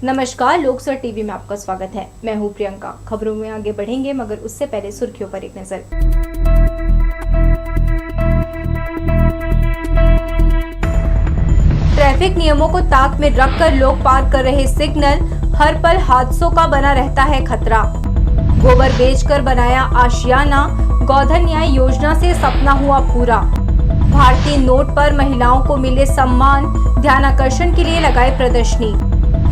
नमस्कार, लोकसर टीवी में आपका स्वागत है। मैं हूं प्रियंका। खबरों में आगे बढ़ेंगे, मगर उससे पहले सुर्खियों पर एक नजर। ट्रैफिक नियमों को ताक में रखकर लोग पार कर रहे सिग्नल, हर पल हादसों का बना रहता है खतरा। गोबर बेचकर बनाया आशियाना, गोधन न्याय योजना से सपना हुआ पूरा। भारतीय नोट पर महिलाओं को मिले सम्मान, ध्यानाकर्षण के लिए लगाए प्रदर्शनी।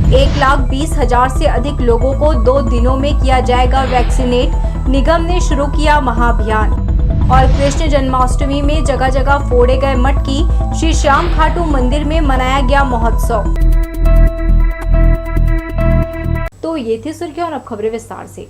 1,20,000 से अधिक लोगों को 2 दिनों में किया जाएगा वैक्सीनेट, निगम ने शुरू किया महाअभियान। और कृष्ण जन्माष्टमी में जगह जगह फोड़े गए मटकी, श्री श्याम खाटू मंदिर में मनाया गया महोत्सव। तो ये थी सुर्खियां और अब खबरें विस्तार से।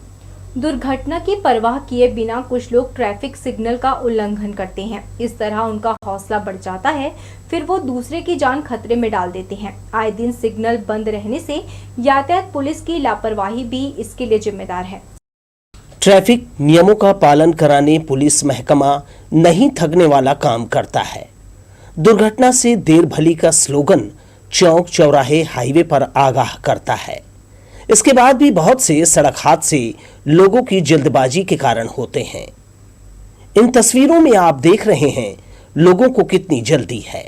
दुर्घटना की परवाह किए बिना कुछ लोग ट्रैफिक सिग्नल का उल्लंघन करते हैं। इस तरह उनका हौसला बढ़ जाता है, फिर वो दूसरे की जान खतरे में डाल देते हैं। आए दिन सिग्नल बंद रहने से यातायात पुलिस की लापरवाही भी इसके लिए जिम्मेदार है। ट्रैफिक नियमों का पालन कराने पुलिस महकमा नहीं थकने वाला काम करता है। दुर्घटना से देर भली का स्लोगन चौक चौराहे हाईवे पर आगाह करता है। इसके बाद भी बहुत से सड़क हादसे लोगों की जल्दबाजी के कारण होते हैं। इन तस्वीरों में आप देख रहे हैं लोगों को कितनी जल्दी है।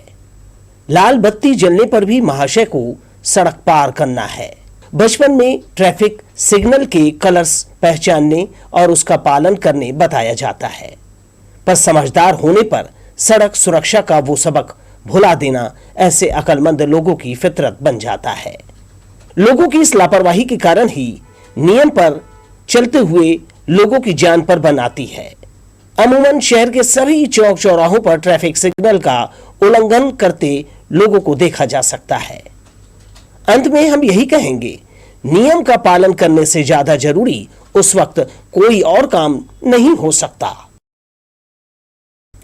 लाल बत्ती जलने पर भी महाशय को सड़क पार करना है। बचपन में ट्रैफिक सिग्नल के कलर्स पहचानने और उसका पालन करने बताया जाता है, पर समझदार होने पर सड़क सुरक्षा का वो सबक भुला देना ऐसे अक्लमंद लोगों की फितरत बन जाता है। लोगों की इस लापरवाही के कारण ही नियम पर चलते हुए लोगों की जान पर बन आती है। अमूमन शहर के सभी चौक चौराहों पर ट्रैफिक सिग्नल का उल्लंघन करते लोगों को देखा जा सकता है। अंत में हम यही कहेंगे, नियम का पालन करने से ज्यादा जरूरी उस वक्त कोई और काम नहीं हो सकता।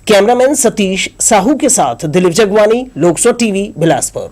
कैमरामैन सतीश साहू के साथ दिलीप जगवानी, लोकसर टीवी, बिलासपुर।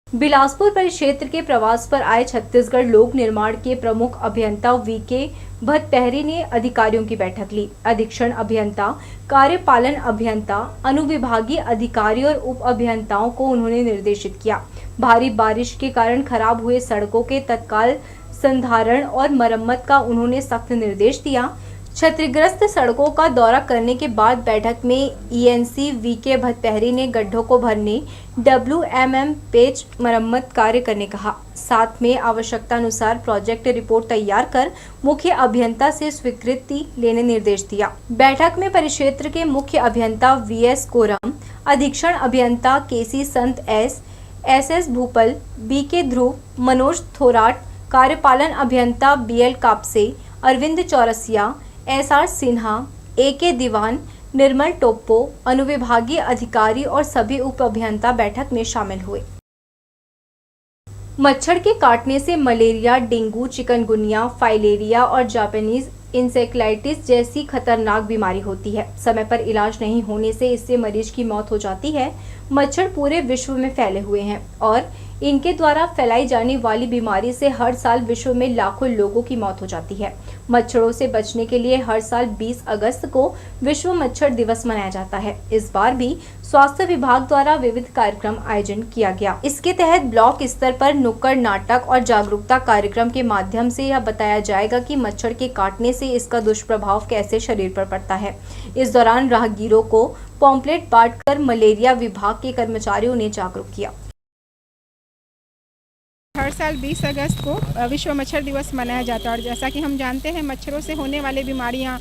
बिलासपुर परिक्षेत्र के प्रवास पर आए छत्तीसगढ़ लोक निर्माण के प्रमुख अभियंता वीके भट्टहरी ने अधिकारियों की बैठक ली। अधीक्षण अभियंता, कार्यपालन अभियंता, अनुविभागीय अधिकारी और उप अभियंताओं को उन्होंने निर्देशित किया। भारी बारिश के कारण खराब हुए सड़कों के तत्काल संधारण और मरम्मत का उन्होंने सख्त निर्देश दिया। क्षतिग्रस्त सड़कों का दौरा करने के बाद बैठक में ईएनसी वीके भट्टहरी ने गड्ढों को भरने, WMM पेच मरम्मत कार्य करने कहा। साथ में आवश्यकता अनुसार प्रोजेक्ट रिपोर्ट तैयार कर मुख्य अभियंता से स्वीकृति लेने निर्देश दिया। बैठक में परिक्षेत्र के मुख्य अभियंता VS कोरम, अधीक्षण अभियंता KC संत SS भूपल, BK ध्रुव, मनोज थोराट, कार्यपालन अभियंता BL Kapse, Arvind Chaurasia, SR Sinha, AK दीवान, निर्मल टोप्पो, अनुविभागीय अधिकारी और सभी उप अभियंता बैठक में शामिल हुए। मच्छर के काटने से मलेरिया, डेंगू, चिकनगुनिया, फाइलेरिया और जापानीज इंसेफ्लाइटिस जैसी खतरनाक बीमारी होती है। समय पर इलाज नहीं होने से इससे मरीज की मौत हो जाती है। मच्छर पूरे विश्व में फैले हुए हैं और इनके द्वारा फैलाई जाने वाली बीमारी से हर साल विश्व में लाखों लोगों की मौत हो जाती है। मच्छरों से बचने के लिए हर साल 20 अगस्त को विश्व मच्छर दिवस मनाया जाता है। इस बार भी स्वास्थ्य विभाग द्वारा विविध कार्यक्रम आयोजन किया गया। इसके तहत ब्लॉक स्तर पर नुक्कड़ नाटक और जागरूकता कार्यक्रम के माध्यम से यह बताया जाएगा कि मच्छर के काटने से इसका दुष्प्रभाव कैसे शरीर पर पड़ता है। इस दौरान राहगीरों को पॉम्पलेट बांटकर मलेरिया विभाग के कर्मचारियों ने जागरूक किया। हर साल 20 अगस्त को विश्व मच्छर दिवस मनाया जाता है और जैसा कि हम जानते हैं मच्छरों से होने वाली बीमारियां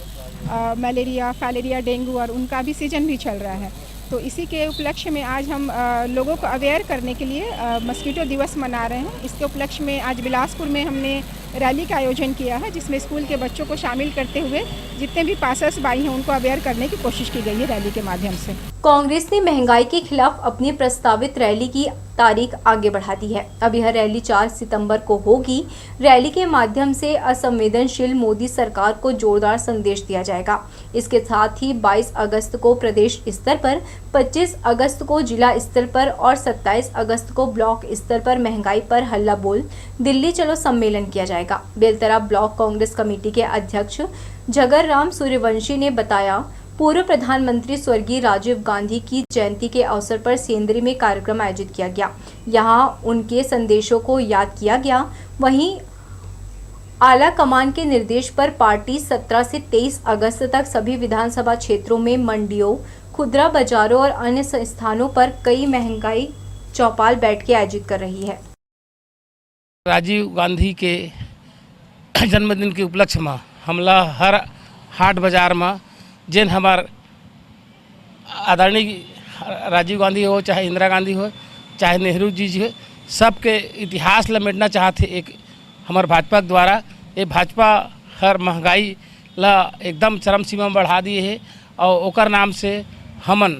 मलेरिया, फाइलेरिया, डेंगू और उनका भी सीजन भी चल रहा है। तो इसी के उपलक्ष्य में आज हम लोगों को अवेयर करने के लिए मस्कीटो दिवस मना रहे हैं। इसके उपलक्ष्य में आज बिलासपुर में हमने रैली का आयोजन किया है, जिसमें स्कूल के बच्चों को शामिल करते हुए जितने भी पासर्स बाई हैं उनको अवेयर करने की कोशिश की गई है रैली के माध्यम से। कांग्रेस ने महंगाई के खिलाफ अपनी प्रस्तावित रैली की तारीख आगे बढ़ा दी है। अब यह रैली 4 सितंबर को होगी। रैली के माध्यम से असंवेदनशील मोदी सरकार को जोरदार संदेश दिया जाएगा। इसके साथ ही 22 अगस्त को प्रदेश स्तर पर, 25 अगस्त को जिला स्तर पर और 27 अगस्त को ब्लॉक स्तर पर महंगाई पर हल्ला बोल दिल्ली चलो सम्मेलन किया जाएगा। बेलतरा ब्लॉक कांग्रेस कमेटी के अध्यक्ष जगरराम सूर्यवंशी ने बताया, पूर्व प्रधानमंत्री स्वर्गीय राजीव गांधी की जयंती के अवसर पर सेंदरी में कार्यक्रम आयोजित किया गया। यहां उनके संदेशों को याद किया गया। वहीं आला कमान के निर्देश पर पार्टी 17 से 23 अगस्त तक सभी विधानसभा क्षेत्रों में मंडियों, खुदरा बाजारों और अन्य स्थानों पर कई महंगाई चौपाल बैठकें आयोजित कर रही है। राजीव गांधी के जन्मदिन के उपलक्ष्य में हमला हर हाट बाजार में जिन हमार आदरणीय राजीव गांधी हो, चाहे इंदिरा गांधी हो, चाहे नेहरू जी हो, सबके इतिहास लमेटना चाहते। एक हमार भाजपा के द्वारा ये भाजपा हर महंगाई ला एकदम चरम सीमा में बढ़ा दिए है और ओकर नाम से हमन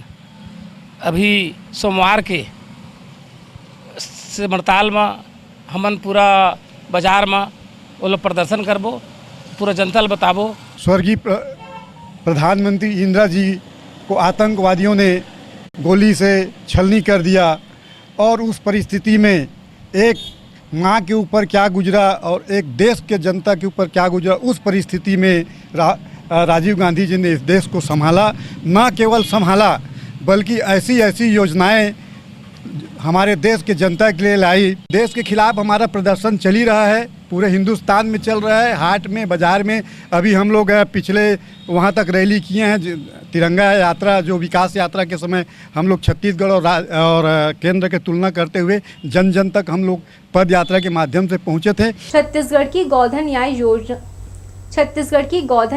अभी सोमवार के सिमरताल में हमन पूरा बाजार में वो लोग प्रदर्शन करबो, पूरा जनता ल बताबो। स्वर्गीय प्रधानमंत्री इंदिरा जी को आतंकवादियों ने गोली से छलनी कर दिया और उस परिस्थिति में एक माँ के ऊपर क्या गुजरा और एक देश के जनता के ऊपर क्या गुजरा, उस परिस्थिति में राजीव गांधी जी ने इस देश को संभाला। न केवल संभाला बल्कि ऐसी ऐसी योजनाएं हमारे देश के जनता के लिए लाई। देश के खिलाफ हमारा प्रदर्शन चल ही रहा है, पूरे हिंदुस्तान में चल रहा है, हाट में, बाजार में। अभी हम लोग पिछले वहाँ तक रैली किए हैं, तिरंगा यात्रा, जो विकास यात्रा के समय हम लोग छत्तीसगढ़ और केंद्र के तुलना करते हुए जन जन तक हम लोग पद यात्रा के माध्यम से पहुँचे थे। छत्तीसगढ़ की गोधन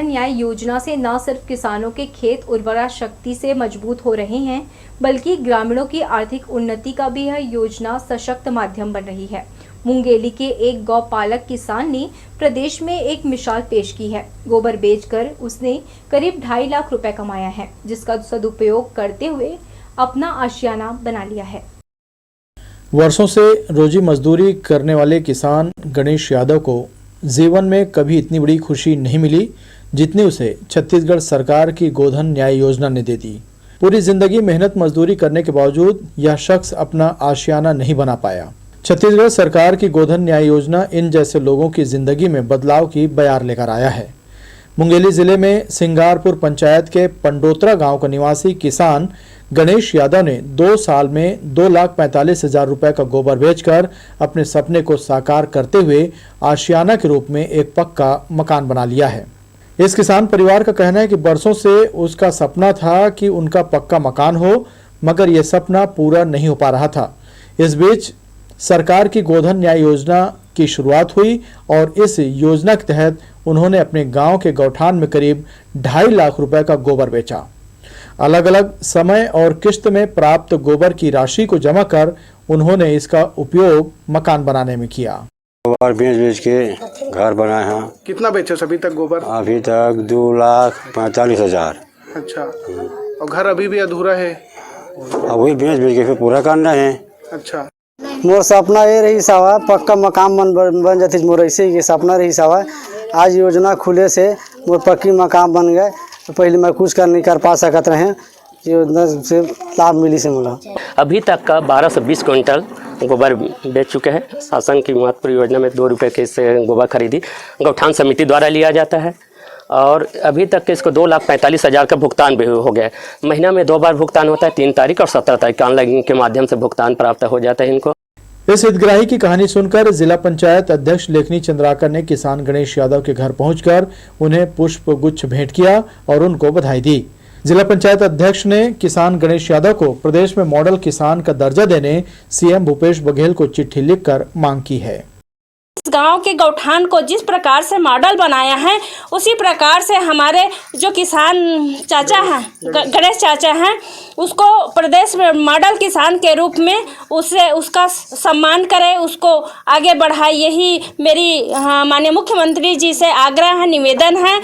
न्याय योजना से न सिर्फ किसानों के खेत उर्वरा शक्ति से मजबूत हो रहे हैं, बल्कि ग्रामीणों की आर्थिक उन्नति का भी यह योजना सशक्त माध्यम बन रही है। मुंगेली के एक गौपालक किसान ने प्रदेश में एक मिसाल पेश की है। गोबर बेचकर उसने करीब 2.5 लाख रुपए कमाया है, जिसका सदुपयोग करते हुए अपना आशियाना बना लिया है। वर्षों से रोजी मजदूरी करने वाले किसान गणेश यादव को जीवन में कभी इतनी बड़ी खुशी नहीं मिली जितनी उसे छत्तीसगढ़ सरकार की गोधन न्याय योजना ने दे दी। पूरी जिंदगी मेहनत मजदूरी करने के बावजूद यह शख्स अपना आशियाना नहीं बना पाया। छत्तीसगढ़ सरकार की गोधन न्याय योजना इन जैसे लोगों की जिंदगी में बदलाव की बयार लेकर आया है। मुंगेली जिले में सिंगारपुर पंचायत के पंडोत्रा गांव का निवासी किसान गणेश यादव ने 2 साल में 2,45,000 रुपए का गोबर बेचकर अपने सपने को साकार करते हुए आशियाना के रूप में एक पक्का मकान बना लिया है। इस किसान परिवार का कहना है कि बरसों से उसका सपना था कि उनका पक्का मकान हो, मगर यह सपना पूरा नहीं हो पा रहा था। इस बीच सरकार की गोधन न्याय योजना की शुरुआत हुई और इस योजना के तहत उन्होंने अपने गांव के गौठान में करीब 2.5 लाख रुपए का गोबर बेचा। अलग अलग समय और किश्त में प्राप्त गोबर की राशि को जमा कर उन्होंने इसका उपयोग मकान बनाने में किया। गोबर बेच के घर बनाए हैं। कितना बेचे अभी तक गोबर? अभी तक 2,45,000। अच्छा, और घर अभी भी अधूरा है? अभी बेच के फिर पूरा करना है। अच्छा, मोर सपना ये रही सावा पक्का मकान बन जाती, मोर ऐसे ही सपना रही सावा। आज योजना खुले से मोर पक्की मकान बन गए। पहले मैं कुछ नहीं कर पा सकत रहे, योजना से लाभ मिली से मिला। अभी तक का 12 से 20 क्विंटल गोबर बेच चुके हैं। शासन की महत्वपूर्ण योजना में 2 रुपये के इससे गोबर खरीदी गौठान समिति द्वारा लिया जाता है और अभी तक के इसको 2,45,000 का भुगतान भी हो गया है। महीना में 2 बार भुगतान होता है, 3 तारीख और 17 तारीख ऑनलाइन के माध्यम से भुगतान प्राप्त हो जाता है इनको। इस हितग्राही की कहानी सुनकर जिला पंचायत अध्यक्ष लेखनी चंद्राकर ने किसान गणेश यादव के घर पहुंचकर उन्हें पुष्प गुच्छ भेंट किया और उनको बधाई दी। जिला पंचायत अध्यक्ष ने किसान गणेश यादव को प्रदेश में मॉडल किसान का दर्जा देने सीएम भूपेश बघेल को चिट्ठी लिखकर मांग की है। इस गांव के गौठान को जिस प्रकार से मॉडल बनाया है, उसी प्रकार से हमारे जो किसान चाचा हैं, गणेश चाचा हैं, उसको प्रदेश में मॉडल किसान के रूप में उसका सम्मान करें, उसको आगे बढ़ाए। यही मेरी माननीय मुख्यमंत्री जी से आग्रह है, निवेदन है।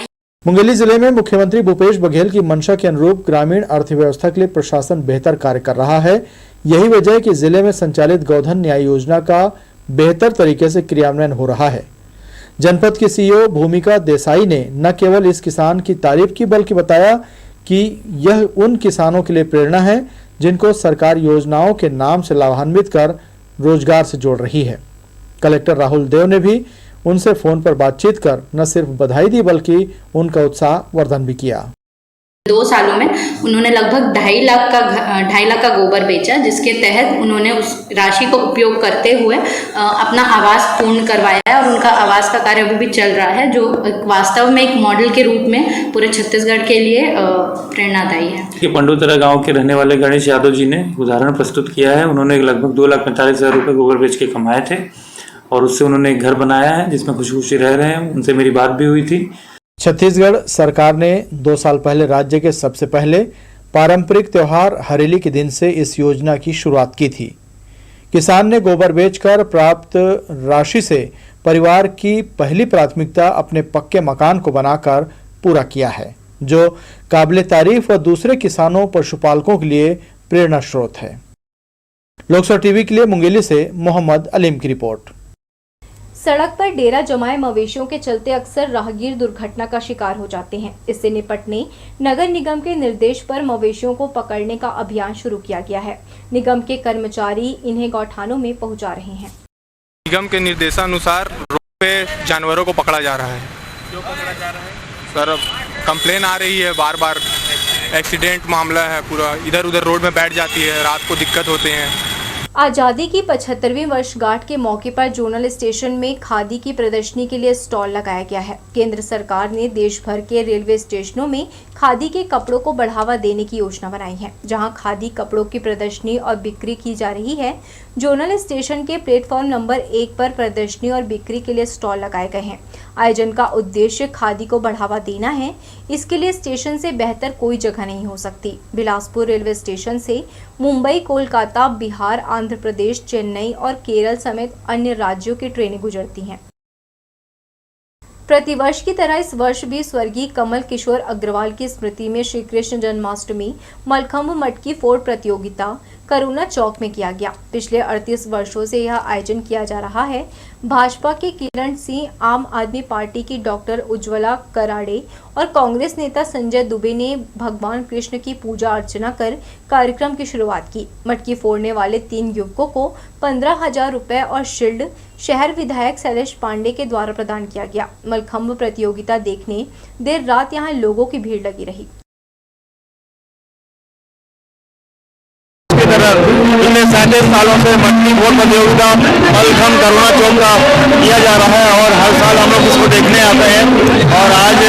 मुंगेली जिले में मुख्यमंत्री भूपेश बघेल की मंशा के अनुरूप ग्रामीण अर्थव्यवस्था के लिए प्रशासन बेहतर कार्य कर रहा है। यही वजह है कि जिले में संचालित गोधन न्याय योजना का बेहतर तरीके से क्रियान्वयन हो रहा है। जनपद की सीईओ भूमिका देसाई ने न केवल इस किसान की तारीफ की, बल्कि बताया कि यह उन किसानों के लिए प्रेरणा है जिनको सरकार योजनाओं के नाम से लाभान्वित कर रोजगार से जोड़ रही है। कलेक्टर राहुल देव ने भी उनसे फोन पर बातचीत कर न सिर्फ बधाई दी, बल्कि उनका उत्साह वर्धन भी किया। 2 सालों में उन्होंने लगभग 2.5 लाख का गोबर बेचा, जिसके तहत उन्होंने उस राशि को उपयोग करते हुए अपना आवास पूर्ण करवाया है और उनका आवास का कार्य अभी भी चल रहा है, जो वास्तव में एक मॉडल के रूप में पूरे छत्तीसगढ़ के लिए प्रेरणादायी है। पंडोतरा गांव के रहने वाले गणेश यादव जी ने उदाहरण प्रस्तुत किया है। उन्होंने लगभग 2,45,000 रुपये गोबर बेच के कमाए थे और उससे उन्होंने एक घर बनाया है जिसमें खुशी खुशी रह रहे हैं। उनसे मेरी बात भी हुई थी। छत्तीसगढ़ सरकार ने 2 साल पहले राज्य के सबसे पहले पारंपरिक त्योहार हरेली के दिन से इस योजना की शुरुआत की थी। किसान ने गोबर बेचकर प्राप्त राशि से परिवार की पहली प्राथमिकता अपने पक्के मकान को बनाकर पूरा किया है, जो काबिले तारीफ और दूसरे किसानों पशुपालकों के लिए प्रेरणा स्रोत है। लोकसभा टीवी के लिए मुंगेली से मोहम्मद अलीम की रिपोर्ट। सड़क पर डेरा जमाए मवेशियों के चलते अक्सर राहगीर दुर्घटना का शिकार हो जाते हैं। इससे निपटने नगर निगम के निर्देश पर मवेशियों को पकड़ने का अभियान शुरू किया गया है। निगम के कर्मचारी इन्हें गौठानों में पहुंचा रहे हैं। निगम के निर्देशानुसार रोड पे जानवरों को पकड़ा जा रहा है। क्यों पकड़ा जा रहा है सर? कंप्लेन आ रही है, बार बार एक्सीडेंट मामला है, पूरा इधर उधर रोड में बैठ जाती है, रात को दिक्कत होते हैं। आज़ादी की 75वीं वर्षगांठ के मौके पर जोनल स्टेशन में खादी की प्रदर्शनी के लिए स्टॉल लगाया गया है। केंद्र सरकार ने देश भर के रेलवे स्टेशनों में खादी के कपड़ों को बढ़ावा देने की योजना बनाई है, जहां खादी कपड़ों की प्रदर्शनी और बिक्री की जा रही है। जोनल स्टेशन के प्लेटफॉर्म नंबर 1 पर प्रदर्शनी और बिक्री के लिए स्टॉल लगाए गए हैं। आयोजन का उद्देश्य खादी को बढ़ावा देना है। इसके लिए स्टेशन से बेहतर कोई जगह नहीं हो सकती। बिलासपुर रेलवे स्टेशन से मुंबई, कोलकाता, बिहार, आंध्र प्रदेश, चेन्नई और केरल समेत अन्य राज्यों की ट्रेनें गुजरती हैं। प्रतिवर्ष की तरह इस वर्ष भी स्वर्गीय कमल किशोर अग्रवाल की स्मृति में श्री कृष्ण जन्माष्टमी मलखंभ मटकी फोड़ प्रतियोगिता करुणा चौक में किया गया। पिछले 38 वर्षों से यह आयोजन किया जा रहा है। भाजपा के किरण सिंह, आम आदमी पार्टी की डॉक्टर उज्ज्वला कराड़े और कांग्रेस नेता संजय दुबे ने भगवान कृष्ण की पूजा अर्चना कर कार्यक्रम की शुरुआत की। मटकी फोड़ने वाले 3 युवकों को 15,000 रुपए और शील्ड शहर विधायक शैलेश पांडे के द्वारा प्रदान किया गया। मलखंभ प्रतियोगिता देखने देर रात यहां लोगों की भीड़ लगी रही। पिछले 37 सालों से मटकी फोड़ प्रतियोगिता मलखंभ करुणा चौक का किया जा रहा है और हर साल हम लोग इसको देखने आते हैं और आज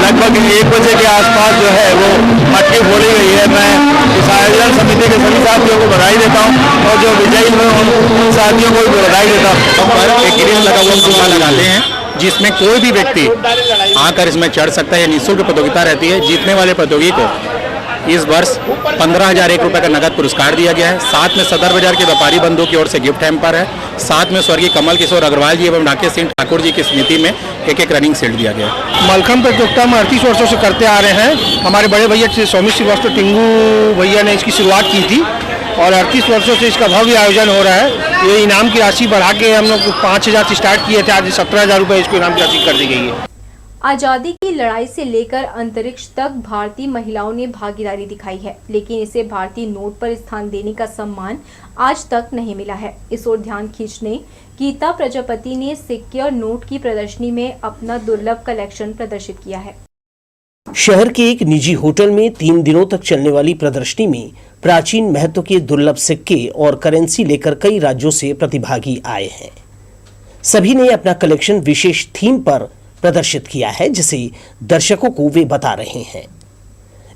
लगभग 1 बजे के आसपास जो है वो मटकी फोड़ी गई है। मैं इस आयोजन समिति के सभी साथियों को बधाई देता हूँ और जो विजयी हुए उन साथियों को भी बधाई देता हूँ। एक ग्रिल लगा हुआ फुग्गा लगाते हैं जिसमें कोई भी व्यक्ति आकर इसमें चढ़ सकता है। निःशुल्क प्रतियोगिता रहती है। जीतने वाले प्रतियोगी को इस वर्ष 15,001 रुपये का नगद पुरस्कार दिया गया है। साथ में सदर बाजार के व्यापारी बंधु की ओर से गिफ्ट हैम्पर है। साथ में स्वर्गीय कमल किशोर अग्रवाल जी एवं राकेश सिंह ठाकुर जी की स्मृति में एक रनिंग शील्ड दिया गया है। मलखंभ प्रतियोगिता हम 38 वर्षों से करते आ रहे हैं। हमारे बड़े भैया स्वामी श्रीवास्तव टिंगू भैया ने इसकी शुरुआत की थी और 38 वर्षों से इसका भव्य आयोजन हो रहा है। ये इनाम की राशि बढ़ा के हम लोग 5,000 से स्टार्ट किए थे, आज 17,000 रुपये इसको इनाम की राशि कर दी गई है। आज़ादी की लड़ाई से लेकर अंतरिक्ष तक भारतीय महिलाओं ने भागीदारी दिखाई है, लेकिन इसे भारतीय नोट पर स्थान देने का सम्मान आज तक नहीं मिला है। इस ओर ध्यान खींचने गीता प्रजापति ने सिक्के और नोट की प्रदर्शनी में अपना दुर्लभ कलेक्शन प्रदर्शित किया है। शहर के एक निजी होटल में 3 दिनों तक चलने वाली प्रदर्शनी में प्राचीन महत्व के दुर्लभ सिक्के और करेंसी लेकर कई राज्यों से प्रतिभागी आए हैं। सभी ने अपना कलेक्शन विशेष थीम पर प्रदर्शित किया है, जिसे दर्शकों को वे बता रहे हैं।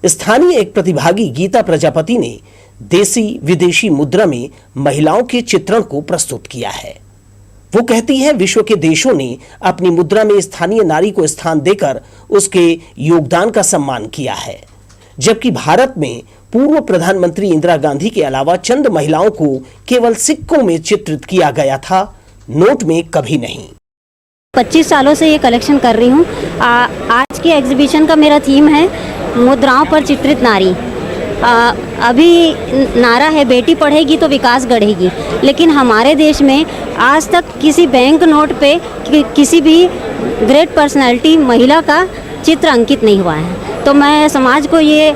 स्थानीय एक प्रतिभागी गीता प्रजापति ने देसी विदेशी मुद्रा में महिलाओं के चित्रण को प्रस्तुत किया है। वो कहती है, विश्व के देशों ने अपनी मुद्रा में स्थानीय नारी को स्थान देकर उसके योगदान का सम्मान किया है, जबकि भारत में पूर्व प्रधानमंत्री इंदिरा गांधी के अलावा चंद महिलाओं को केवल सिक्कों में चित्रित किया गया था, नोट में कभी नहीं। 25 सालों से ये कलेक्शन कर रही हूँ। आज के एग्जीबिशन का मेरा थीम है मुद्राओं पर चित्रित नारी। अभी नारा है बेटी पढ़ेगी तो विकास गढ़ेगी, लेकिन हमारे देश में आज तक किसी बैंक नोट पे किसी भी ग्रेट पर्सनालिटी महिला का चित्र अंकित नहीं हुआ है। तो मैं समाज को ये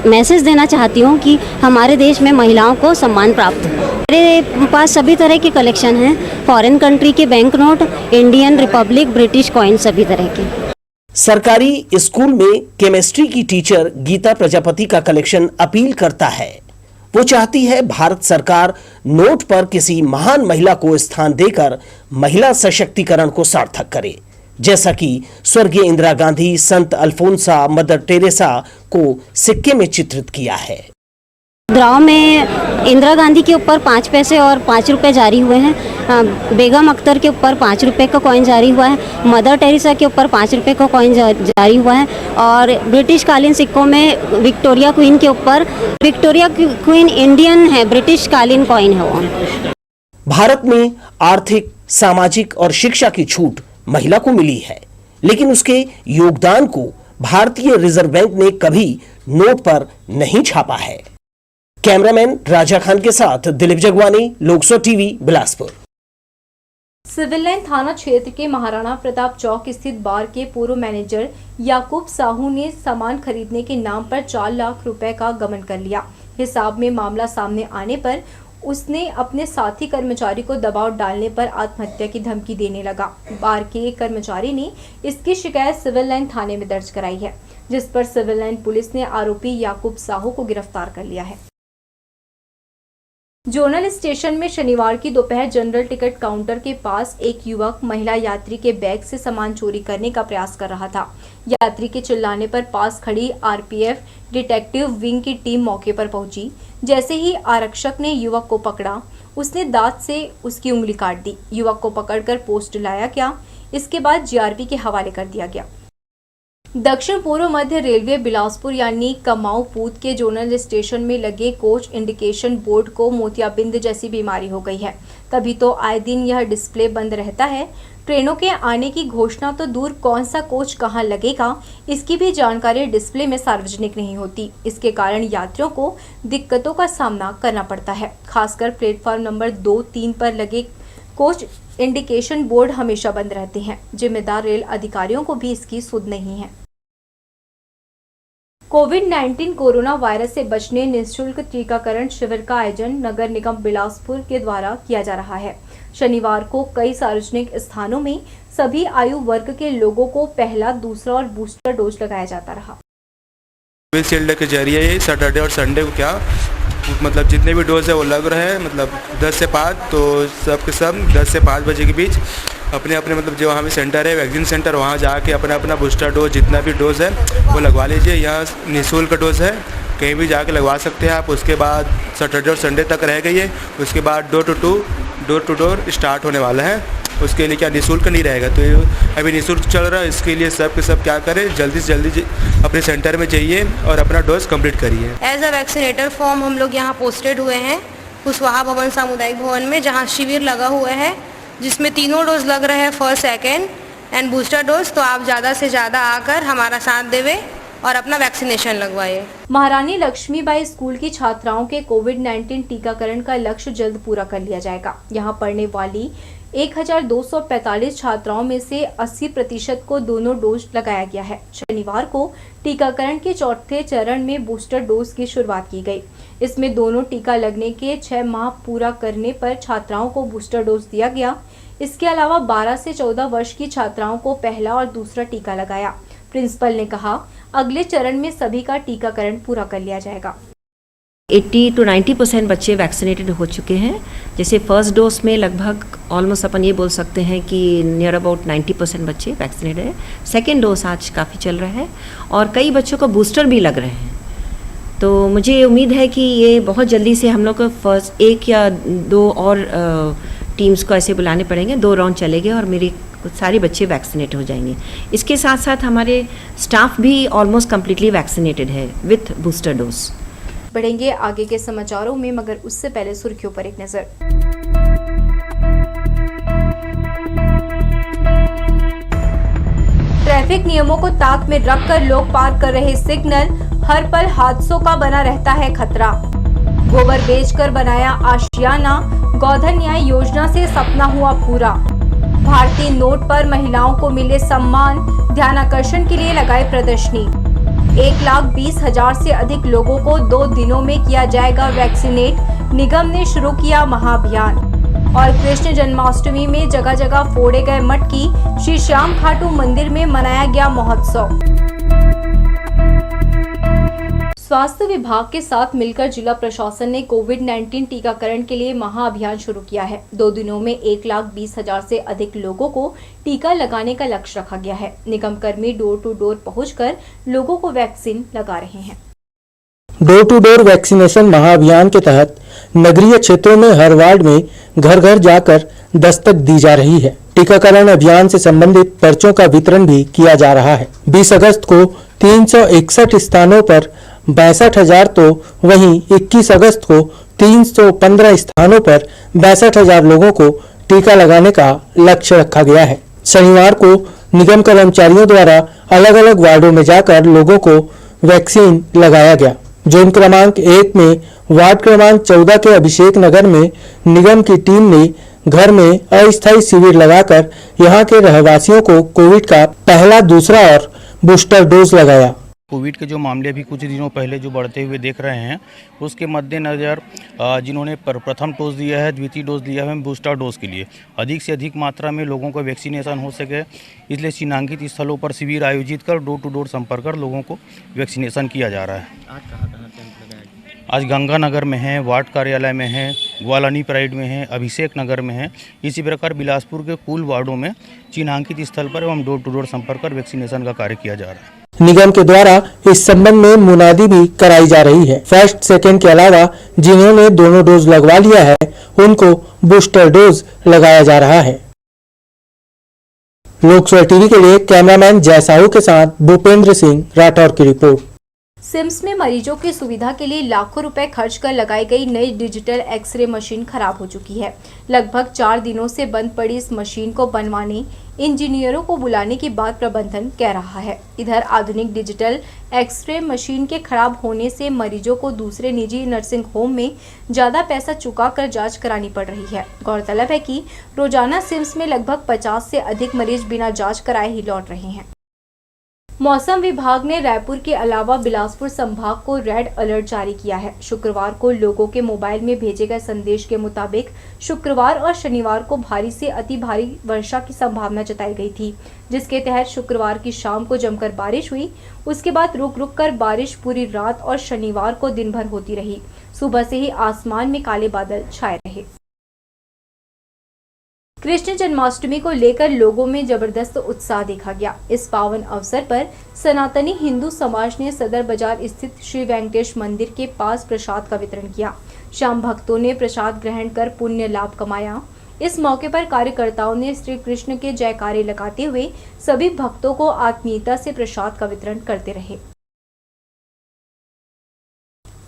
मैसेज देना चाहती हूँ कि हमारे देश में महिलाओं को सम्मान प्राप्त हो। मेरे पास सभी तरह के कलेक्शन हैं, फॉरेन कंट्री के bank note, Indian Republic, British coin, सभी तरह के। सरकारी स्कूल में केमिस्ट्री की टीचर गीता प्रजापति का कलेक्शन अपील करता है। वो चाहती है भारत सरकार नोट पर किसी महान महिला को स्थान देकर महिला सशक्तिकरण को सार्थक करे, जैसा कि स्वर्गीय इंदिरा गांधी, संत अल्फोंसा, मदर टेरेसा को सिक्के में चित्रित किया है। गाँव में इंदिरा गांधी के ऊपर 5 पैसे और 5 रुपए जारी हुए हैं। बेगम अख्तर के ऊपर 5 रुपए का कॉइन जारी हुआ है। मदर टेरेसा के ऊपर 5 रुपए का कॉइन जारी हुआ है। और ब्रिटिश कालीन सिक्कों में विक्टोरिया क्वीन के ऊपर, विक्टोरिया क्वीन इंडियन है, ब्रिटिश कालीन कॉइन है वो। भारत में आर्थिक, सामाजिक और शिक्षा की छूट महिला को मिली है, लेकिन उसके योगदान को भारतीय रिजर्व बैंक ने कभी नोट पर नहीं छापा है। कैमरामैन राजा खान के साथ दिलीप जगवानी, लोकसो टीवी, बिलासपुर। सिविल लाइन थाना क्षेत्र के महाराणा प्रताप चौक स्थित बार के पूर्व मैनेजर याकूब साहू ने सामान खरीदने के नाम पर 4 लाख रुपए का गबन कर लिया। हिसाब में मामला सामने आने पर उसने अपने साथी कर्मचारी को दबाव डालने पर आत्महत्या की धमकी देने लगा। बार के कर्मचारी ने इसकी शिकायत सिविल लाइन थाने में दर्ज कराई है, जिस पर सिविल लाइन पुलिस ने आरोपी याकूब साहू को गिरफ्तार कर लिया है। जोनल स्टेशन में शनिवार की दोपहर जनरल टिकट काउंटर के पास एक युवक महिला यात्री के बैग से सामान चोरी करने का प्रयास कर रहा था। यात्री के चिल्लाने पर पास खड़ी आरपीएफ डिटेक्टिव विंग की टीम मौके पर पहुंची। जैसे ही आरक्षक ने युवक को पकड़ा, उसने दांत से उसकी उंगली काट दी। युवक को पकड़कर पोस्ट लाया गया। इसके बाद जीआरपी के हवाले कर दिया गया। दक्षिण पूर्व मध्य रेलवे बिलासपुर यानी कमाऊ पूत के जोनल स्टेशन में लगे कोच इंडिकेशन बोर्ड को मोतियाबिंद जैसी बीमारी हो गई है। तभी तो आए दिन यह डिस्प्ले बंद रहता है। ट्रेनों के आने की घोषणा तो दूर, कौन सा कोच कहां लगेगा इसकी भी जानकारी डिस्प्ले में सार्वजनिक नहीं होती। इसके कारण यात्रियों को दिक्कतों का सामना करना पड़ता है। खासकर प्लेटफॉर्म नंबर 2, 3 पर लगे कोच इंडिकेशन बोर्ड हमेशा बंद रहते हैं। जिम्मेदार रेल अधिकारियों को भी इसकी सुध नहीं है। कोविड-19 कोरोना वायरस से बचने निःशुल्क टीकाकरण शिविर का आयोजन नगर निगम बिलासपुर के द्वारा किया जा रहा है। शनिवार को कई सार्वजनिक स्थानों में सभी आयु वर्ग के लोगों को पहला, दूसरा और बूस्टर डोज लगाया जाता रहा। कोविशील्ड के जरिए ये सैटरडे और संडे को क्या मतलब जितने भी डोज है वो लग रहे हैं, मतलब 10 से 5, तो सब के सब 10 से 5 बजे के बीच अपने अपने मतलब जो वहाँ पे सेंटर है, वैक्सीन सेंटर, वहाँ जाके अपना अपना बूस्टर डोज जितना भी डोज है वो लगवा लीजिए। यहाँ निःशुल्क डोज है, कहीं भी जाके लगवा सकते हैं आप। उसके बाद सैटरडे और संडे तक रह गई है। उसके बाद डोर टू डोर स्टार्ट होने वाला है। उसके लिए क्या निःशुल्क नहीं रहेगा, तो अभी निःशुल्क चल रहा है। इसके लिए सब के सब क्या करें, जल्दी से जल्दी अपने सेंटर में जाइए और अपना डोज कंप्लीट करिए। एज अ वैक्सीनेटर फॉर्म हम लोग यहाँ पोस्टेड हुए हैं कुशवाहा भवन सामुदायिक भवन में, जहाँ शिविर लगा हुआ है जिसमें 3 डोज लग रहे हैं, first, second and booster dose. तो आप ज़्यादा से ज़्यादा आकर हमारा साथ देवे और अपना वैक्सीनेशन लगवाइए। महारानी लक्ष्मीबाई स्कूल की छात्राओं के कोविड-19 टीकाकरण का लक्ष्य जल्द पूरा कर लिया जाएगा। यहाँ पढ़ने वाली 1245 छात्राओं में से 80% को दोनों डोज लगाया गया है। शनिवार को टीकाकरण के चौथे चरण में बूस्टर डोज की शुरुआत की गई। इसमें दोनों टीका लगने के 6 माह पूरा करने पर छात्राओं को बूस्टर डोज दिया गया। इसके अलावा 12 से 14 वर्ष की छात्राओं को पहला और दूसरा टीका लगाया। प्रिंसिपल ने कहा, अगले चरण में सभी का टीकाकरण पूरा कर लिया जाएगा। 80 to 90% बच्चे वैक्सीनेटेड हो चुके हैं। जैसे फर्स्ट डोज में लगभग ऑलमोस्ट अपन ये बोल सकते हैं कि नियर अबाउट 90% बच्चे वैक्सीनेटेड है। सेकेंड डोज आज काफ़ी चल रहा है और कई बच्चों को बूस्टर भी लग रहे हैं। तो मुझे उम्मीद है कि ये बहुत जल्दी से हम लोग को फर्स्ट 1 या 2 और टीम्स को ऐसे बुलाने पड़ेंगे। 2 राउंड चलेंगे और मेरे सारे बच्चे वैक्सीनेट हो जाएंगे। इसके साथ साथ हमारे स्टाफ भी ऑलमोस्ट कम्प्लीटली वैक्सीनेटेड है विथ बूस्टर डोज। बढ़ेंगे आगे के समाचारों में, मगर उससे पहले सुर्खियों पर एक नजर। ट्रैफिक नियमों को ताक में रखकर लोग पार कर रहे सिग्नल, हर पल हादसों का बना रहता है खतरा। गोबर बेचकर बनाया आशियाना, गोधन न्याय योजना से सपना हुआ पूरा। भारतीय नोट पर महिलाओं को मिले सम्मान, ध्यानाकर्षण के लिए लगाए प्रदर्शनी। 1,20,000 से अधिक लोगों को 2 दिनों में किया जाएगा वैक्सीनेट, निगम ने शुरू किया महाअभियान। और कृष्ण जन्माष्टमी में जगह जगह फोड़े गए मटकी। श्री श्याम खाटू मंदिर में मनाया गया महोत्सव। स्वास्थ्य विभाग के साथ मिलकर जिला प्रशासन ने कोविड-19 टीकाकरण के लिए महाअभियान शुरू किया है। 2 दिनों में 1,20,000 से अधिक लोगों को टीका लगाने का लक्ष्य रखा गया है। निगम कर्मी डोर टू डोर पहुंचकर लोगों को वैक्सीन लगा रहे हैं। डोर टू डोर वैक्सीनेशन महाअभियान के तहत नगरीय क्षेत्रों में हर वार्ड में घर घर जाकर दस्तक दी जा रही है। टीकाकरण अभियान से संबंधित पर्चों का वितरण भी किया जा रहा है। 20 अगस्त को 361 स्थानों पर 62,000 तो वहीं 21 अगस्त को 315 स्थानों पर 62,000 लोगों को टीका लगाने का लक्ष्य रखा गया है। शनिवार को निगम कर्मचारियों द्वारा अलग अलग वार्डों में जाकर लोगों को वैक्सीन लगाया गया। जोन क्रमांक 1 में वार्ड क्रमांक 14 के अभिषेक नगर में निगम की टीम ने घर में अस्थायी शिविर लगाकर यहां के रहवासियों को कोविड का पहला, दूसरा और बूस्टर डोज लगाया। कोविड के जो मामले अभी कुछ दिनों पहले जो बढ़ते हुए देख रहे हैं, उसके मद्देनज़र जिन्होंने प्रथम डोज दिया है, द्वितीय डोज दिया है, बूस्टर डोज के लिए अधिक से अधिक मात्रा में लोगों का वैक्सीनेशन हो सके, इसलिए चिन्हांकित स्थलों पर शिविर आयोजित कर डोर टू डोर संपर्क कर लोगों को वैक्सीनेशन किया जा रहा है। आज कहाँ कैंप लगाया गया? आज गंगानगर में है, वार्ड कार्यालय में है, ग्वालानी परेड में है, अभिषेक नगर में है। इसी प्रकार बिलासपुर के कुल वार्डों में चिन्हांकित स्थल पर एवं डोर टू डोर संपर्क कर वैक्सीनेशन का कार्य किया जा रहा है। निगम के द्वारा इस संबंध में मुनादी भी कराई जा रही है। फर्स्ट, सेकेंड के अलावा जिन्होंने दोनों डोज लगवा लिया है उनको बूस्टर डोज लगाया जा रहा है। लोकसभा टीवी के लिए कैमरामैन जय साहू के साथ भूपेंद्र सिंह राठौर की रिपोर्ट। सिम्स में मरीजों की सुविधा के लिए लाखों रुपए खर्च कर लगाई गई नई डिजिटल एक्सरे मशीन खराब हो चुकी है। लगभग 4 दिनों से बंद पड़ी इस मशीन को बनवाने इंजीनियरों को बुलाने की बात प्रबंधन कह रहा है। इधर आधुनिक डिजिटल एक्सरे मशीन के खराब होने से मरीजों को दूसरे निजी नर्सिंग होम में ज्यादा पैसा चुकाकर जांच करानी पड़ रही है। गौरतलब है कि रोजाना सिम्स में लगभग 50 से अधिक मरीज बिना जांच कराए ही लौट रहे हैं। मौसम विभाग ने रायपुर के अलावा बिलासपुर संभाग को रेड अलर्ट जारी किया है। शुक्रवार को लोगों के मोबाइल में भेजे गए संदेश के मुताबिक शुक्रवार और शनिवार को भारी से अति भारी वर्षा की संभावना जताई गई थी, जिसके तहत शुक्रवार की शाम को जमकर बारिश हुई। उसके बाद रुक रुक कर बारिश पूरी रात और शनिवार को दिन भर होती रही। सुबह से ही आसमान में काले बादल छाए रहे। कृष्ण जन्माष्टमी को लेकर लोगों में जबरदस्त उत्साह देखा गया। इस पावन अवसर पर सनातनी हिंदू समाज ने सदर बाजार स्थित श्री वेंकटेश मंदिर के पास प्रसाद का वितरण किया। शाम भक्तों ने प्रसाद ग्रहण कर पुण्य लाभ कमाया। इस मौके पर कार्यकर्ताओं ने श्री कृष्ण के जयकारे लगाते हुए सभी भक्तों को आत्मीयता से प्रसाद का वितरण करते रहे।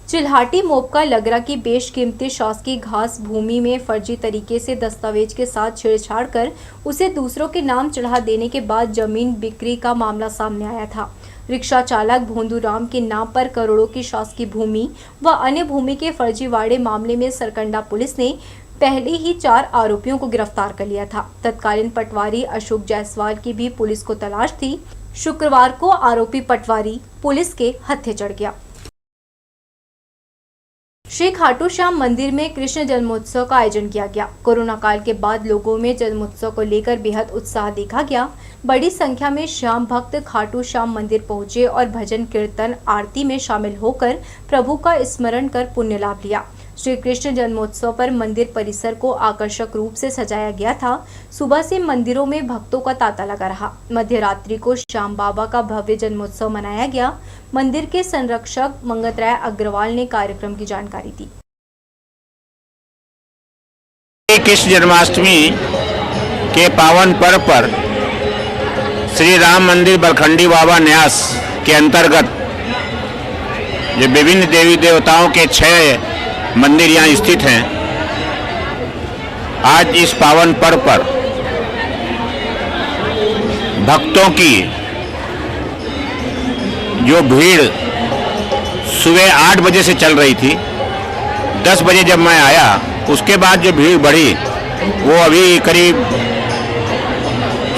चिल्हाटी मोपका लगरा की बेशकीमती शासकीय घास भूमि में फर्जी तरीके से दस्तावेज के साथ छेड़छाड़ कर उसे दूसरों के नाम चढ़ा देने के बाद जमीन बिक्री का मामला सामने आया था। रिक्शा चालक भोंदूराम के नाम पर करोड़ों की शासकीय भूमि व अन्य भूमि के फर्जीवाड़े मामले में सरकंडा पुलिस ने पहले ही 4 आरोपियों को गिरफ्तार कर लिया था। तत्कालीन पटवारी अशोक जायसवाल की भी पुलिस को तलाश थी। शुक्रवार को आरोपी पटवारी पुलिस के हत्थे चढ़ गया। श्री खाटू श्याम मंदिर में कृष्ण जन्मोत्सव का आयोजन किया गया। कोरोना काल के बाद लोगों में जन्मोत्सव को लेकर बेहद उत्साह देखा गया। बड़ी संख्या में श्याम भक्त खाटू श्याम मंदिर पहुंचे और भजन कीर्तन आरती में शामिल होकर प्रभु का स्मरण कर पुण्य लाभ लिया। श्री कृष्ण जन्मोत्सव पर मंदिर परिसर को आकर्षक रूप से सजाया गया था। सुबह से मंदिरों में भक्तों का तांता लगा रहा। मध्य रात्रि को श्याम बाबा का भव्य जन्मोत्सव मनाया गया। मंदिर के संरक्षक मंगतराय अग्रवाल ने कार्यक्रम की जानकारी दी। कृष्ण जन्माष्टमी के पावन पर्व पर श्री राम मंदिर बलखंडी बाबा न्यास के अंतर्गत जो विभिन्न देवी देवताओं के 6 मंदिर यहाँ स्थित हैं, आज इस पावन पर्व पर भक्तों की जो भीड़ सुबह 8 बजे से चल रही थी, 10 बजे जब मैं आया उसके बाद जो भीड़ बढ़ी वो अभी करीब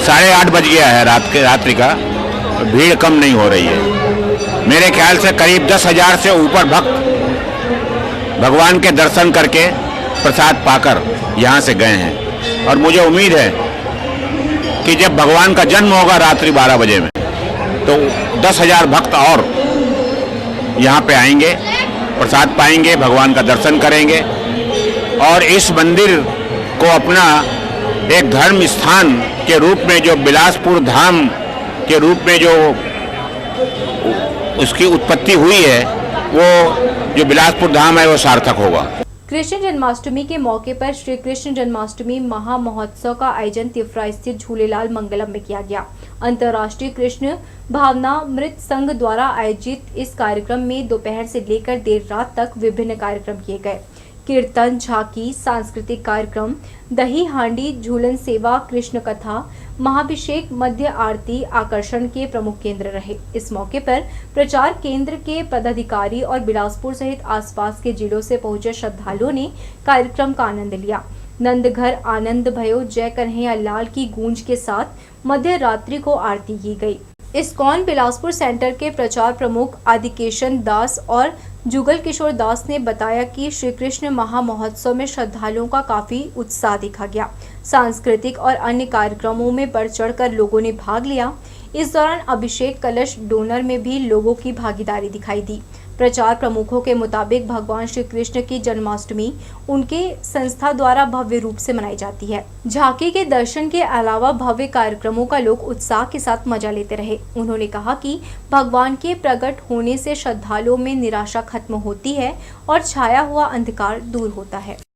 8:30 बज गया है रात्रि का। भीड़ कम नहीं हो रही है। मेरे ख्याल से करीब 10,000 से ऊपर भक्त भगवान के दर्शन करके प्रसाद पाकर यहाँ से गए हैं। और मुझे उम्मीद है कि जब भगवान का जन्म होगा रात्रि 12 बजे में, तो 10,000 भक्त और यहाँ पे आएंगे, प्रसाद पाएंगे, भगवान का दर्शन करेंगे और इस मंदिर को अपना एक धर्म स्थान के रूप में, जो बिलासपुर धाम के रूप में जो उसकी उत्पत्ति हुई है, वो जो बिलासपुर धाम है वो सार्थक होगा। कृष्ण जन्माष्टमी के मौके पर श्री कृष्ण जन्माष्टमी महा महोत्सव का आयोजन तिफरा स्थित झूलेलाल मंगलम में किया गया। अंतर्राष्ट्रीय कृष्ण भावनामृत संघ द्वारा आयोजित इस कार्यक्रम में दोपहर से लेकर देर रात तक विभिन्न कार्यक्रम किए गए। कीर्तन, झांकी, सांस्कृतिक कार्यक्रम, दही हांडी, झूलन सेवा, कृष्ण कथा, महाभिषेक, मध्य आरती आकर्षण के प्रमुख केंद्र रहे। इस मौके पर प्रचार केंद्र के पदाधिकारी और बिलासपुर सहित आसपास के जिलों से पहुंचे श्रद्धालुओं ने कार्यक्रम का आनंद लिया। नंद घर आनंद भयो जय कन्हैया लाल की गूंज के साथ मध्य रात्रि को आरती की गई। इस्कॉन बिलासपुर सेंटर के प्रचार प्रमुख आदिकेशन दास और जुगल किशोर दास ने बताया कि श्री कृष्ण महा महोत्सव में श्रद्धालुओं का काफी उत्साह देखा गया। सांस्कृतिक और अन्य कार्यक्रमों में बढ़ चढ़कर लोगों ने भाग लिया। इस दौरान अभिषेक कलश डोनर में भी लोगों की भागीदारी दिखाई दी। प्रचार प्रमुखों के मुताबिक भगवान श्री कृष्ण की जन्माष्टमी उनके संस्था द्वारा भव्य रूप से मनाई जाती है। झांकी के दर्शन के अलावा भव्य कार्यक्रमों का लोग उत्साह के साथ मजा लेते रहे। उन्होंने कहा कि भगवान के प्रकट होने से श्रद्धालुओं में निराशा खत्म होती है और छाया हुआ अंधकार दूर होता है।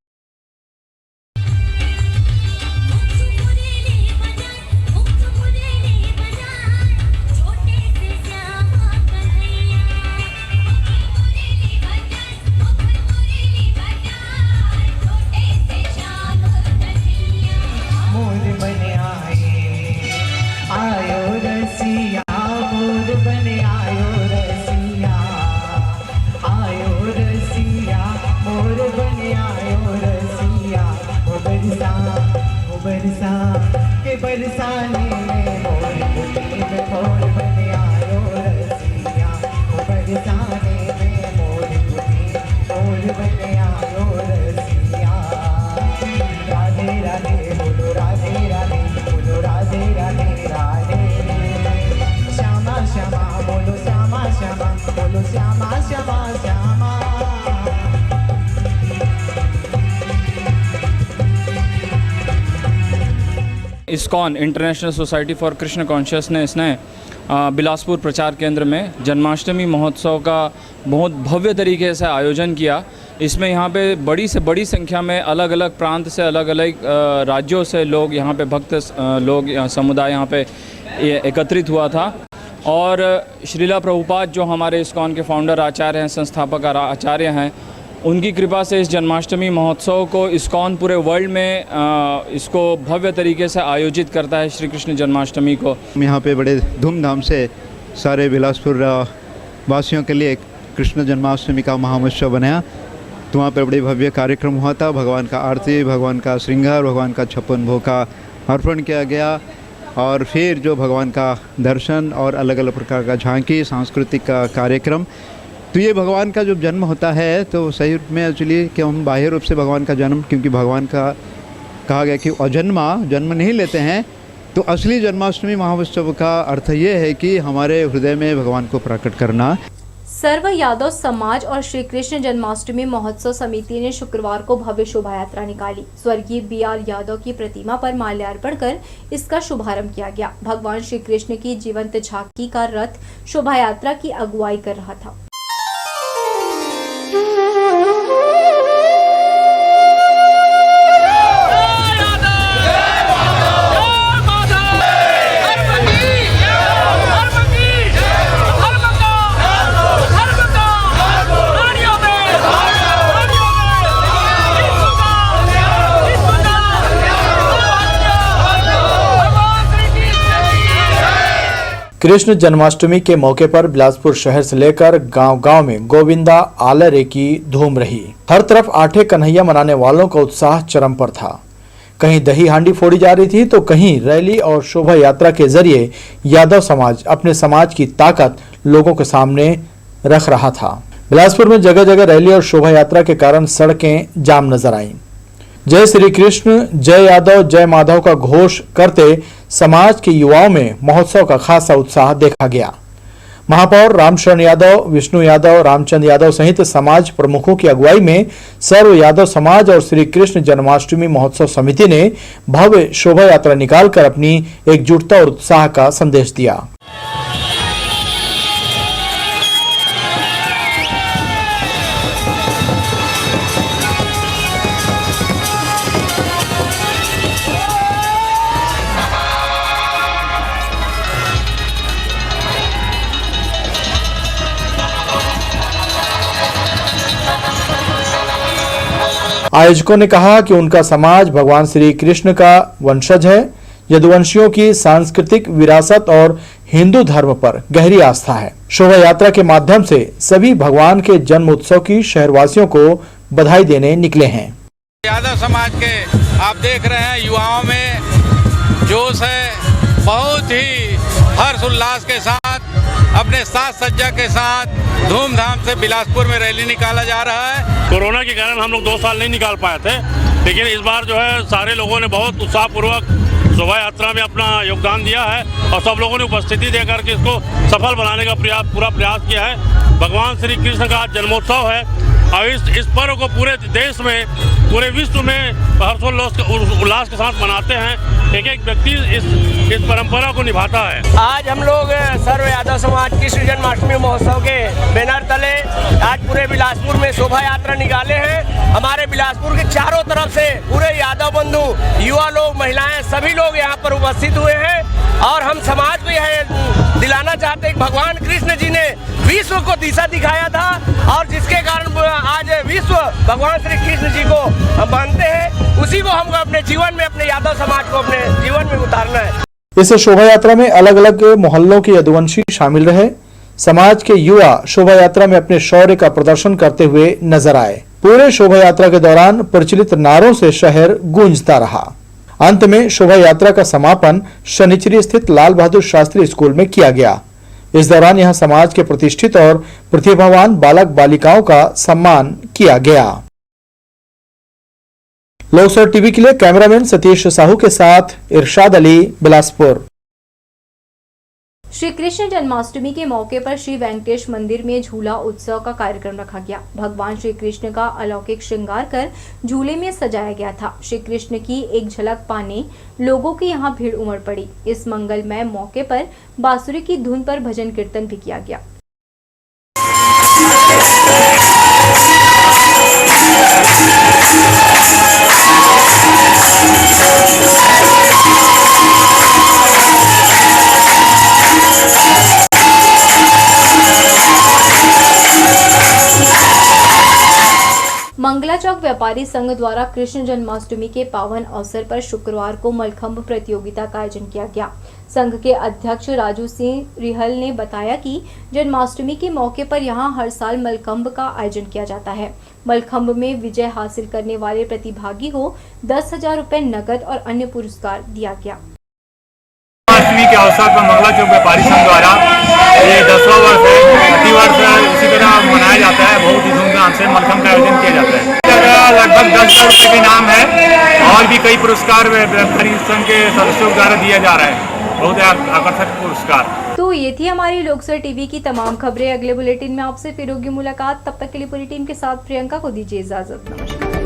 ISKCON international society for Krishna consciousness ने बिलासपुर प्रचार केंद्र में जन्माष्टमी महोत्सव का बहुत भव्य तरीके से आयोजन किया। इसमें यहाँ पे बड़ी से बड़ी संख्या में अलग अलग प्रांत से, अलग अलग राज्यों से लोग यहाँ पे भक्त लोग समुदाय यहाँ पे एकत्रित हुआ था। और श्रीला प्रभुपाद जो हमारे इस्कॉन के फाउंडर आचार्य हैं, संस्थापक आचार्य हैं, उनकी कृपा से इस जन्माष्टमी महोत्सव को इस्कॉन पूरे वर्ल्ड में इसको भव्य तरीके से आयोजित करता है। श्री कृष्ण जन्माष्टमी को यहाँ पे बड़े धूमधाम से सारे बिलासपुर वासियों के लिए कृष्ण जन्माष्टमी का महामहोत्सव बनाया। तो वहाँ पर बड़े भव्य कार्यक्रम हुआ था। भगवान का आरती, भगवान का श्रृंगार, भगवान का 56 भोग का अर्पण किया गया और फिर जो भगवान का दर्शन और अलग अलग प्रकार का झांकी, सांस्कृतिक कार्यक्रम। तो ये भगवान का जब जन्म होता है तो सही रूप में एक्चुअली कि हम बाह्य रूप से भगवान का जन्म, क्योंकि भगवान का कहा गया कि अजन्मा जन्म नहीं लेते हैं, तो असली जन्माष्टमी महोत्सव का अर्थ ये है कि हमारे हृदय में भगवान को प्रकट करना। सर्व यादव समाज और श्री कृष्ण जन्माष्टमी महोत्सव समिति ने शुक्रवार को भव्य शोभा यात्रा निकाली। स्वर्गीय BR यादव की प्रतिमा पर माल्यार्पण कर इसका शुभारंभ किया गया। भगवान श्री कृष्ण की जीवंत झांकी का रथ शोभा यात्रा की अगुवाई कर रहा था। कृष्ण जन्माष्टमी के मौके पर बिलासपुर शहर से लेकर गांव-गांव में गोविंदा आलरे की धूम रही। हर तरफ आठे कन्हैया मनाने वालों का उत्साह चरम पर था। कहीं दही हांडी फोड़ी जा रही थी तो कहीं रैली और शोभा यात्रा के जरिए यादव समाज अपने समाज की ताकत लोगों के सामने रख रहा था। बिलासपुर में जगह जगह रैली और शोभा यात्रा के कारण सड़कें जाम नजर आईं। जय श्री कृष्ण, जय यादव, जय माधव का घोष करते समाज के युवाओं में महोत्सव का खासा उत्साह देखा गया। महापौर रामशरण यादव, विष्णु यादव, रामचंद्र यादव सहित समाज प्रमुखों की अगुवाई में सर्व यादव समाज और श्री कृष्ण जन्माष्टमी महोत्सव समिति ने भव्य शोभा यात्रा निकालकर अपनी एकजुटता और उत्साह का संदेश दिया। आयोजकों ने कहा कि उनका समाज भगवान श्री कृष्ण का वंशज है। यदुवंशियों की सांस्कृतिक विरासत और हिंदू धर्म पर गहरी आस्था है। शोभा यात्रा के माध्यम से सभी भगवान के जन्म उत्सव की शहरवासियों को बधाई देने निकले हैं। यादव समाज के आप देख रहे हैं युवाओं में जोश है, बहुत ही हर्ष उल्लास के साथ अपने साज सज्जा के साथ धूमधाम से बिलासपुर में रैली निकाला जा रहा है। कोरोना के कारण हम लोग 2 साल नहीं निकाल पाए थे, लेकिन इस बार जो है सारे लोगों ने बहुत उत्साहपूर्वक शोभा यात्रा में अपना योगदान दिया है और सब लोगों ने उपस्थिति देकर के इसको सफल बनाने का पूरा प्रयास किया है। भगवान श्री कृष्ण का जन्मोत्सव है और इस पर्व को पूरे देश में, पूरे विश्व में हर्षोल्लास के साथ मनाते हैं। एक एक व्यक्ति इस परंपरा को निभाता है। आज हम लोग सर्व यादव समाज कृष्ण जन्माष्टमी महोत्सव के बैनर तले आज पूरे बिलासपुर में शोभा यात्रा निकाले हैं। हमारे बिलासपुर के चारों तरफ से पूरे यादव बंधु, युवा लोग, महिलाएं, सभी लोग यहाँ पर उपस्थित हुए हैं और हम समाज को यह दिलाना चाहते हैं कि भगवान कृष्ण जी ने विश्व को दिशा दिखाया था और जिसके कारण आज विश्व भगवान श्री कृष्ण जी को हम मानते हैं, उसी को हमको अपने जीवन में, अपने यादव समाज को अपने जीवन में उतारना है। इस शोभा यात्रा में अलग अलग मोहल्लों के यदुवंशी शामिल रहे। समाज के युवा शोभा यात्रा में अपने शौर्य का प्रदर्शन करते हुए नजर आए। पूरे शोभा यात्रा के दौरान प्रचलित नारों से शहर गूंजता रहा। अंत में शोभा यात्रा का समापन शनिचरी स्थित लाल बहादुर शास्त्री स्कूल में किया गया। इस दौरान यहां समाज के प्रतिष्ठित और प्रतिभावान बालक बालिकाओं का सम्मान किया गया। लोकसर टीवी के लिए कैमरामैन सतीश साहू के साथ इरशाद अली, बिलासपुर। श्री कृष्ण जन्माष्टमी के मौके पर श्री वेंकटेश मंदिर में झूला उत्सव का कार्यक्रम रखा गया। भगवान श्री कृष्ण का अलौकिक श्रृंगार कर झूले में सजाया गया था। श्री कृष्ण की एक झलक पाने लोगों की यहां भीड़ उमड़ पड़ी। इस मंगलमय मौके पर बांसुरी की धुन पर भजन कीर्तन भी किया गया। मंगला चौक व्यापारी संघ द्वारा कृष्ण जन्माष्टमी के पावन अवसर पर शुक्रवार को मलखंभ प्रतियोगिता का आयोजन किया गया। संघ के अध्यक्ष राजू सिंह रिहल ने बताया कि जन्माष्टमी के मौके पर यहां हर साल मलखंभ का आयोजन किया जाता है। मलखंभ में विजय हासिल करने वाले प्रतिभागी को 10,000 रुपए नकद और अन्य पुरस्कार दिया गया। जन्माष्टमी के अवसर पर मंगला चौक व्यापारी संघ द्वारा ये 10वां वर्ष है। प्रतिवर्ष इसी तरह मनाया जाता है। बहुत ही धूमधाम से मलखंभ का आयोजन किया जाता है। लगभग 10,000 रुपए के इनाम है और भी कई पुरस्कार व्यापारी संघ के सदस्यों द्वारा दिया जा रहा है। बहुत आकर्षक पुरस्कार। तो ये थी हमारी लोकसर टीवी की तमाम खबरें। अगले बुलेटिन में आपसे फिर होगी मुलाकात। तब तक के लिए पूरी टीम के साथ प्रियंका को दीजिए इजाजत। नमस्कार।